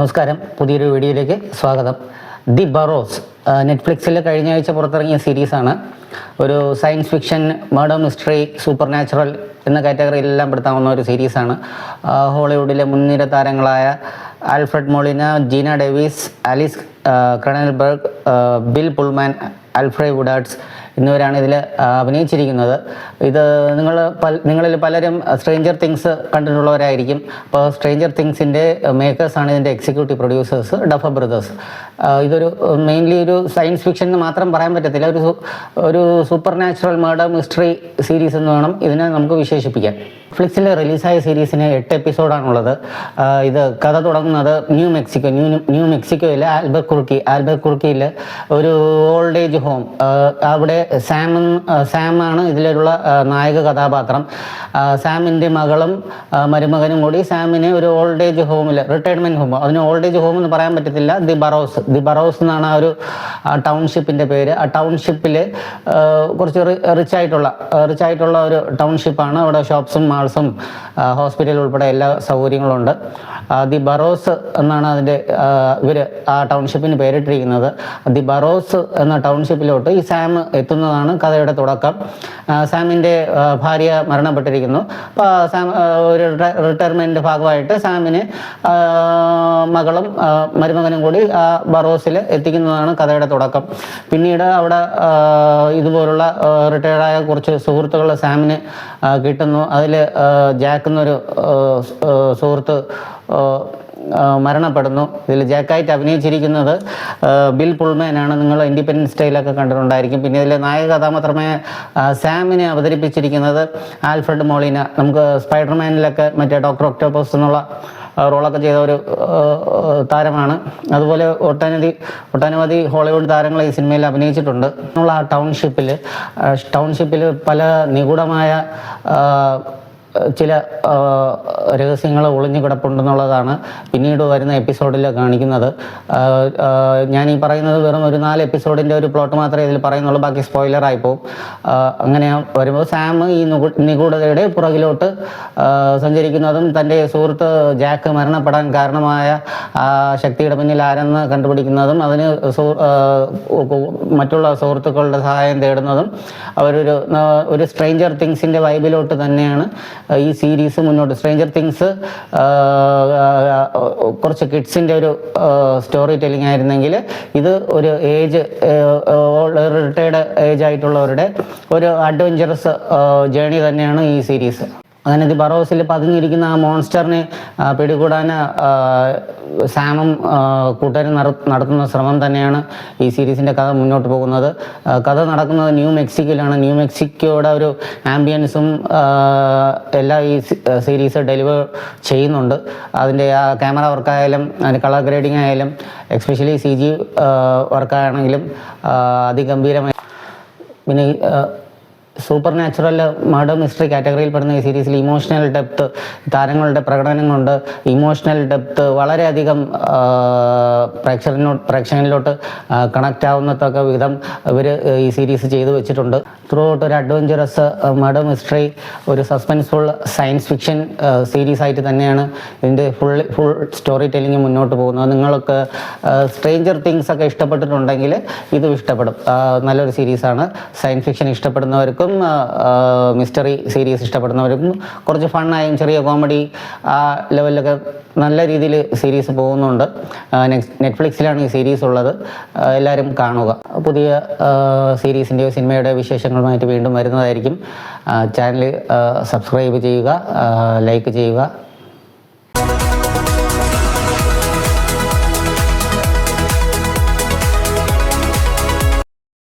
നമസ്കാരം, പുതിയൊരു വീഡിയോയിലേക്ക് സ്വാഗതം. ദി ബറോസ് നെറ്റ്ഫ്ലിക്സിൽ കഴിഞ്ഞ ആഴ്ച പുറത്തിറങ്ങിയ സീരീസാണ്. ഒരു science fiction, murder mystery, supernatural എന്ന കാറ്റഗറിയിലെല്ലാം പെടുത്താവുന്ന ഒരു സീരീസാണ്. ഹോളിവുഡിലെ മുൻനിര താരങ്ങളായ Alfred Molina, Geena Davis, Alice Cronenberg, Bill Pullman, Alfred Woodards എന്നിവരാണ് ഇതിൽ അഭിനയിച്ചിരിക്കുന്നത്. ഇത് നിങ്ങളിൽ പലരും സ്ട്രേഞ്ചർ തിങ്സ് കണ്ടിട്ടുള്ളവരായിരിക്കും. അപ്പോൾ സ്ട്രേഞ്ചർ തിങ്സിൻ്റെ മേക്കേഴ്സാണ് ഇതിൻ്റെ എക്സിക്യൂട്ടീവ് പ്രൊഡ്യൂസേഴ്സ്, ഡഫർ ബ്രദേഴ്സ്. ഇതൊരു മെയിൻലി ഒരു സയൻസ് ഫിക്ഷൻ എന്ന് മാത്രം പറയാൻ പറ്റത്തില്ല, ഒരു super natural murder mystery series എന്ന് വേണം ഇതിനെ നമുക്ക് വിശേഷിപ്പിക്കാൻ. നെറ്റ്ഫ്ലിക്സിൽ റിലീസായ സീരീസിന് 8 എപ്പിസോഡാണുള്ളത്. ഇത് കഥ തുടങ്ങുന്നത് ന്യൂ മെക്സിക്കോയിലെ ആൽബർകുർക്കിയിൽ ഒരു ഓൾഡ് ഏജ് ഹോം. അവിടെ സാമാണ് ഇതിലുള്ള നായക കഥാപാത്രം. സാമിൻ്റെ മകളും മരുമകനും കൂടി സാമിനെ ഒരു ഓൾഡ് ഏജ് ഹോമിൽ, റിട്ടയർമെൻറ്റ് ഹോം, അതിന് ഓൾഡ് ഏജ് ഹോം എന്ന് പറയാൻ പറ്റത്തില്ല, ദി ബറോസ് എന്നാണ് ആ ഒരു ടൗൺഷിപ്പിൻ്റെ പേര്. ആ ടൗൺഷിപ്പിൽ കുറച്ച് റിച്ച് ആയിട്ടുള്ള ഒരു ടൗൺഷിപ്പാണ്. അവിടെ ഷോപ്സും മാൾസും ഹോസ്പിറ്റൽ ഉൾപ്പെടെ എല്ലാ സൗകര്യങ്ങളും ഉണ്ട്. ദി ബറോസ് എന്നാണ് അതിൻ്റെ ഇവർ ആ ടൗൺഷിപ്പിന് പേരിട്ടിരിക്കുന്നത്. ദി ബറോസ് എന്ന ടൗൺഷിപ്പിലോട്ട് ഈ സാം എത്തുന്നതാണ് കഥയുടെ തുടക്കം. സാമിൻ്റെ ഭാര്യ മരണപ്പെട്ടിരിക്കുന്നു. അപ്പോൾ സാം ഒരു റിട്ടയർമെൻറ്റ് ഭാഗമായിട്ട് സാമിന് മകളും മരുമകനും കൂടി ആ ബറോസിൽ എത്തിക്കുന്നതാണ് കഥയുടെ തുടക്കം. പിന്നീട് അവിടെ ഇതുപോലുള്ള റിട്ടയർഡായ കുറച്ച് സുഹൃത്തുക്കൾ സാമിന് കിട്ടുന്നു. അതിൽ ജാക്ക് എന്നൊരു സുഹൃത്ത് മരണപ്പെടുന്നു. ഇതിൽ ജാക്കായിട്ട് അഭിനയിച്ചിരിക്കുന്നത് ബിൽ പുൾമാനാണ്. നിങ്ങൾ ഇൻഡിപെൻഡൻസ് ഡേയിലൊക്കെ കണ്ടിട്ടുണ്ടായിരിക്കും. പിന്നെ ഇതിലെ നായക കഥാപാത്രമായ സാമിനെ അവതരിപ്പിച്ചിരിക്കുന്നത് ആൽഫ്രഡ് മൊളിന. നമുക്ക് സ്പൈഡർമാനിലൊക്കെ മറ്റേ ഡോക്ടർ ഒക്ടോപസ് എന്നുള്ള റോളൊക്കെ ചെയ്ത ഒരു താരമാണ്. അതുപോലെ ഒട്ടനവധി ഹോളിവുഡ് താരങ്ങൾ ഈ സിനിമയിൽ അഭിനയിച്ചിട്ടുണ്ട്. നമ്മൾ ആ ടൗൺഷിപ്പിൽ പല നിഗൂഢമായ ചില രഹസ്യങ്ങൾ ഒളിഞ്ഞു കിടപ്പുണ്ടെന്നുള്ളതാണ് പിന്നീട് വരുന്ന എപ്പിസോഡിൽ കാണിക്കുന്നത്. ഞാൻ ഈ പറയുന്നത് വെറും ഒരു 4 എപ്പിസോഡിൻ്റെ ഒരു പ്ലോട്ട് മാത്രമേ ഇതിൽ പറയുന്നുള്ളൂ, ബാക്കി സ്പോയിലറായി പോകും. അങ്ങനെ വരുമ്പോൾ സാം ഈ നിഗൂഢതയുടെ പുറകിലോട്ട് സഞ്ചരിക്കുന്നതും തൻ്റെ സുഹൃത്ത് ജാക്ക് മരണപ്പെടാൻ കാരണമായ ശക്തിയുടെ പിന്നിൽ ആരെന്ന് കണ്ടുപിടിക്കുന്നതും അതിന് മറ്റുള്ള സുഹൃത്തുക്കളുടെ സഹായം തേടുന്നതും ഒരു സ്ട്രേഞ്ചർ തിങ്സിൻ്റെ വൈബിലോട്ട് തന്നെയാണ് ഈ സീരീസ് മുന്നോട്ട്. സ്ട്രേഞ്ചർ തിങ്സ് കുറച്ച് കിഡ്സിൻ്റെ ഒരു സ്റ്റോറി ടെല്ലിംഗ് ആയിരുന്നെങ്കിൽ ഇത് ഒരു റിട്ടയർഡ് ഏജ് ആയിട്ടുള്ളവരുടെ ഒരു അഡ്വഞ്ചറസ് ജേണി തന്നെയാണ് ഈ സീരീസ്. അങ്ങനെ ദി ബറോസിൽ പതുങ്ങിയിരിക്കുന്ന ആ മോൺസ്റ്ററിനെ പിടികൂടാൻ സാമും കൂട്ടരും നടത്തുന്ന ശ്രമം തന്നെയാണ് ഈ സീരീസിൻ്റെ കഥ മുന്നോട്ട് പോകുന്നത്. കഥ നടക്കുന്നത് ന്യൂ മെക്സിക്കോയിലാണ്. ന്യൂ മെക്സിക്കോയുടെ ഒരു ആംബിയൻസും എല്ലാം ഈ സീരീസ് ഡെലിവർ ചെയ്യുന്നുണ്ട്. അതിൻ്റെ ആ ക്യാമറ വർക്കായാലും അതിൻ്റെ കളർ ഗ്രേഡിംഗ് ആയാലും എക്സ്പെഷ്യലി CG വർക്കാണെങ്കിലും അതിഗംഭീരമായി. പിന്നെ സൂപ്പർ നാച്ചുറൽ മർഡർ മിസ്റ്ററി കാറ്റഗറിയിൽ പെടുന്ന ഈ സീരീസിൽ ഇമോഷണൽ ഡെപ്ത്, താരങ്ങളുടെ പ്രകടനം കൊണ്ട് ഇമോഷണൽ ഡെപ്ത് വളരെയധികം പ്രേക്ഷകനിലോട്ട് കണക്റ്റ് ആവുന്നതൊക്കെ വിധം ഇവർ ഈ സീരീസ് ചെയ്തു വെച്ചിട്ടുണ്ട്. ത്രൂ ഔട്ട് ഒരു അഡ്വഞ്ചറസ് മർഡർ മിസ്റ്ററി, ഒരു സസ്പെൻസ്ഫുൾ സയൻസ് ഫിക്ഷൻ സീരീസ് ആയിട്ട് തന്നെയാണ് ഇതിൻ്റെ ഫുൾ സ്റ്റോറി ടെല്ലിങ് മുന്നോട്ട് പോകുന്നത്. നിങ്ങൾക്ക് സ്ട്രേഞ്ചർ തിങ്സ് ഒക്കെ ഇഷ്ടപ്പെട്ടിട്ടുണ്ടെങ്കിൽ ഇതും ഇഷ്ടപ്പെടും. നല്ലൊരു സീരീസാണ്. സയൻസ് ഫിക്ഷൻ ഇഷ്ടപ്പെടുന്നവർക്കും മിസ്റ്ററി സീരീസ് ഇഷ്ടപ്പെടുന്നവർക്കും കുറച്ച് ഫണ്ണായും ചെറിയ കോമഡി ആ ലെവലിലൊക്കെ നല്ല രീതിയിൽ സീരീസ് പോകുന്നുണ്ട്. നെറ്റ്ഫ്ലിക്സിലാണ് ഈ സീരീസ് ഉള്ളത്. എല്ലാവരും കാണുക. പുതിയ സീരീസിൻ്റെയോ സിനിമയുടെ വിശേഷങ്ങളുമായിട്ട് വീണ്ടും വരുന്നതായിരിക്കും. ചാനൽ സബ്സ്ക്രൈബ് ചെയ്യുക, ലൈക്ക് ചെയ്യുക.